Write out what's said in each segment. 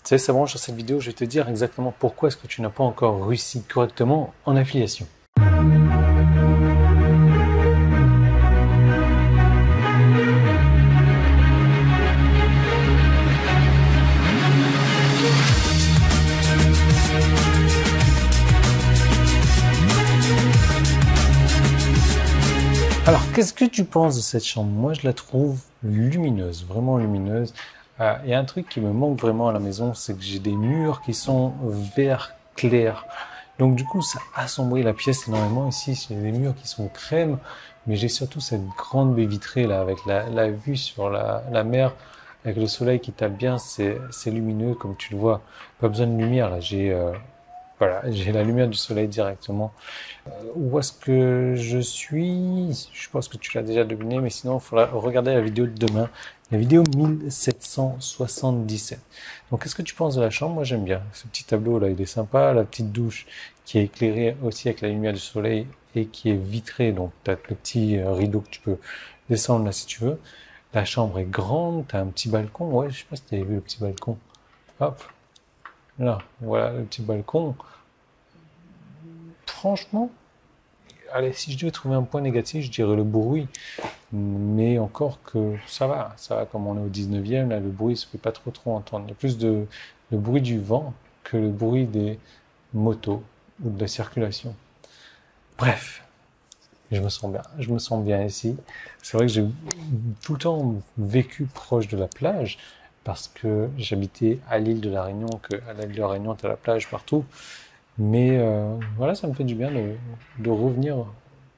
sais, c'est bon, sur cette vidéo, je vais te dire exactement pourquoi est-ce que tu n'as pas encore réussi correctement en affiliation. Alors, qu'est-ce que tu penses de cette chambre? Moi, je la trouve lumineuse, vraiment lumineuse. Il y a un truc qui me manque vraiment à la maison, c'est que j'ai des murs qui sont vert clair. Donc, du coup, ça assombrit la pièce énormément. Ici, j'ai des murs qui sont crème, mais j'ai surtout cette grande baie vitrée là, avec la vue sur la mer, avec le soleil qui tape bien. C'est lumineux, comme tu le vois. Pas besoin de lumière là. Voilà, j'ai la lumière du soleil directement. Où est-ce que je suis? Je pense que tu l'as déjà deviné, mais sinon, il faudra regarder la vidéo de demain. La vidéo 1777. Donc, qu'est-ce que tu penses de la chambre? Moi, j'aime bien. Ce petit tableau là, il est sympa. La petite douche qui est éclairée aussi avec la lumière du soleil et qui est vitrée. Donc, tu as le petit rideau que tu peux descendre là si tu veux. La chambre est grande. Tu as un petit balcon. Ouais, je sais pas si tu avais vu le petit balcon. Hop. Là, voilà le petit balcon. Franchement, allez, si je devais trouver un point négatif, je dirais le bruit. Mais encore que ça va, comme on est au 19e, là, le bruit se fait pas trop entendre. Il y a plus le bruit du vent que le bruit des motos ou de la circulation. Bref, je me sens bien ici. C'est vrai que j'ai tout le temps vécu proche de la plage parce que j'habitais à l'île de la Réunion, à l'île de la Réunion, tu as la plage partout. Mais voilà, ça me fait du bien de revenir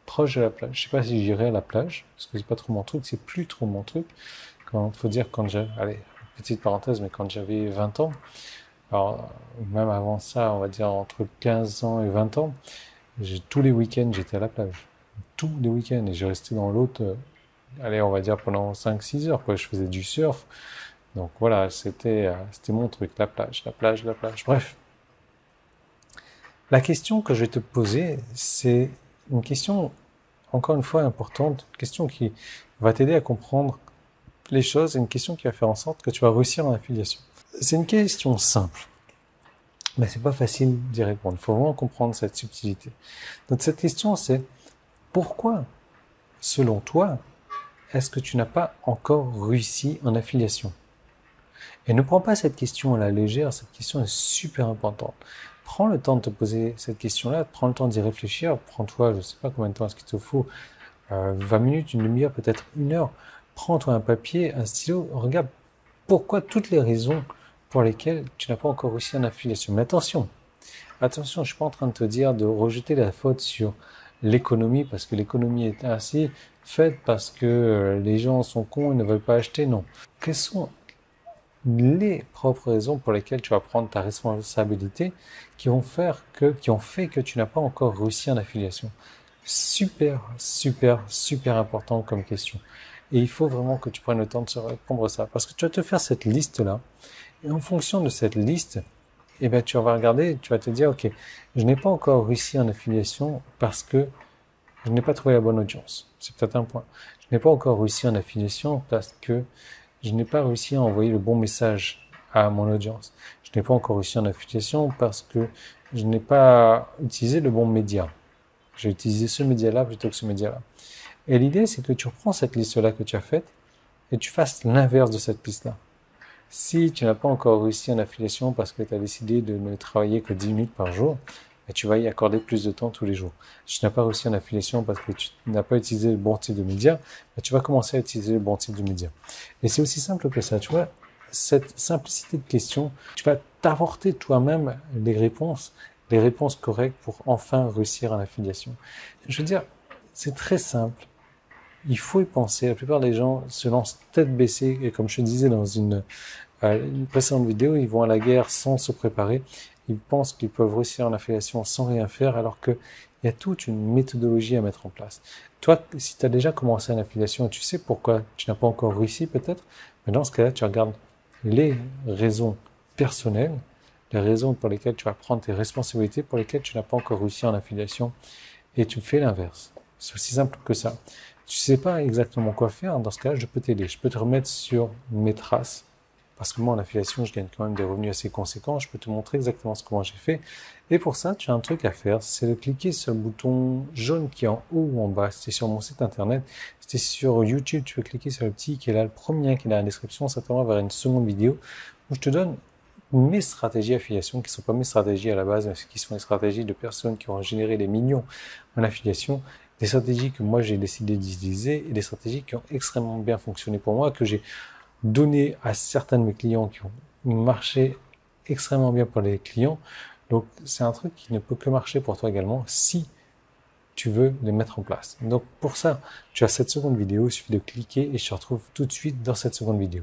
proche de la plage. Je sais pas si j'irai à la plage, parce que c'est pas trop mon truc, c'est plus trop mon truc. Faut dire quand allez, petite parenthèse, mais quand j'avais 20 ans, alors même avant ça, on va dire entre 15 ans et 20 ans, tous les week-ends, j'étais à la plage. Tous les week-ends, et j'ai resté dans l'autre, allez, on va dire pendant 5-6 heures, quoi. Je faisais du surf. Donc voilà, c'était mon truc, la plage. Bref. La question que je vais te poser, c'est une question, encore une fois, importante, une question qui va t'aider à comprendre les choses, et une question qui va faire en sorte que tu vas réussir en affiliation. C'est une question simple, mais c'est pas facile d'y répondre. Il faut vraiment comprendre cette subtilité. Donc cette question, c'est pourquoi, selon toi, est-ce que tu n'as pas encore réussi en affiliation? Et ne prends pas cette question à la légère, cette question est super importante. Prends le temps de te poser cette question-là, prends le temps d'y réfléchir, prends-toi, je ne sais pas combien de temps est-ce qu'il te faut, 20 minutes, une demi-heure, peut-être une heure. Prends-toi un papier, un stylo, regarde pourquoi toutes les raisons pour lesquelles tu n'as pas encore réussi en affiliation. Mais attention, je ne suis pas en train de te dire de rejeter la faute sur l'économie parce que l'économie est ainsi faite parce que les gens sont cons et ne veulent pas acheter, non. Quelles sont les propres raisons pour lesquelles tu vas prendre ta responsabilité qui ont fait que tu n'as pas encore réussi en affiliation. Super important comme question. Et il faut vraiment que tu prennes le temps de se répondre à ça. Parce que tu vas te faire cette liste-là. Et en fonction de cette liste, eh ben, tu vas regarder, tu vas te dire, OK, je n'ai pas encore réussi en affiliation parce que je n'ai pas trouvé la bonne audience. C'est peut-être un point. Je n'ai pas encore réussi en affiliation parce que je n'ai pas réussi à envoyer le bon message à mon audience. Je n'ai pas encore réussi en affiliation parce que je n'ai pas utilisé le bon média. J'ai utilisé ce média-là plutôt que ce média-là. Et l'idée, c'est que tu reprends cette liste-là que tu as faite et tu fasses l'inverse de cette liste-là. Si tu n'as pas encore réussi en affiliation parce que tu as décidé de ne travailler que 10 minutes par jour, et tu vas y accorder plus de temps tous les jours. Si tu n'as pas réussi en affiliation parce que tu n'as pas utilisé le bon type de média, tu vas commencer à utiliser le bon type de média. Et c'est aussi simple que ça, tu vois, cette simplicité de question, tu vas t'apporter toi-même les réponses correctes pour enfin réussir en affiliation. Je veux dire, c'est très simple. Il faut y penser. La plupart des gens se lancent tête baissée et comme je te disais dans une précédente vidéo, ils vont à la guerre sans se préparer. Ils pensent qu'ils peuvent réussir en affiliation sans rien faire alors qu'il y a toute une méthodologie à mettre en place. Toi, si tu as déjà commencé en affiliation et tu sais pourquoi tu n'as pas encore réussi peut-être, mais dans ce cas-là, tu regardes les raisons personnelles, les raisons pour lesquelles tu vas prendre tes responsabilités, pour lesquelles tu n'as pas encore réussi en affiliation et tu fais l'inverse. C'est aussi simple que ça. Tu sais pas exactement quoi faire, dans ce cas-là, je peux t'aider. Je peux te remettre sur mes traces parce que moi en affiliation je gagne quand même des revenus assez conséquents. Je peux te montrer exactement comment j'ai fait. Et pour ça, tu as un truc à faire, c'est de cliquer sur le bouton jaune qui est en haut ou en bas. Si c'est sur mon site internet, si c'est sur YouTube, tu peux cliquer sur le petit qui est là, le premier qui est dans la description, ça t'envoie vers une seconde vidéo où je te donne mes stratégies affiliation, qui ne sont pas mes stratégies à la base, mais qui sont les stratégies de personnes qui ont généré des millions en affiliation, des stratégies que moi j'ai décidé d'utiliser et des stratégies qui ont extrêmement bien fonctionné pour moi, que j'ai donné à certains de mes clients qui ont marché extrêmement bien pour les clients. Donc c'est un truc qui ne peut que marcher pour toi également si tu veux les mettre en place. Donc pour ça, tu as cette seconde vidéo, il suffit de cliquer et je te retrouve tout de suite dans cette seconde vidéo.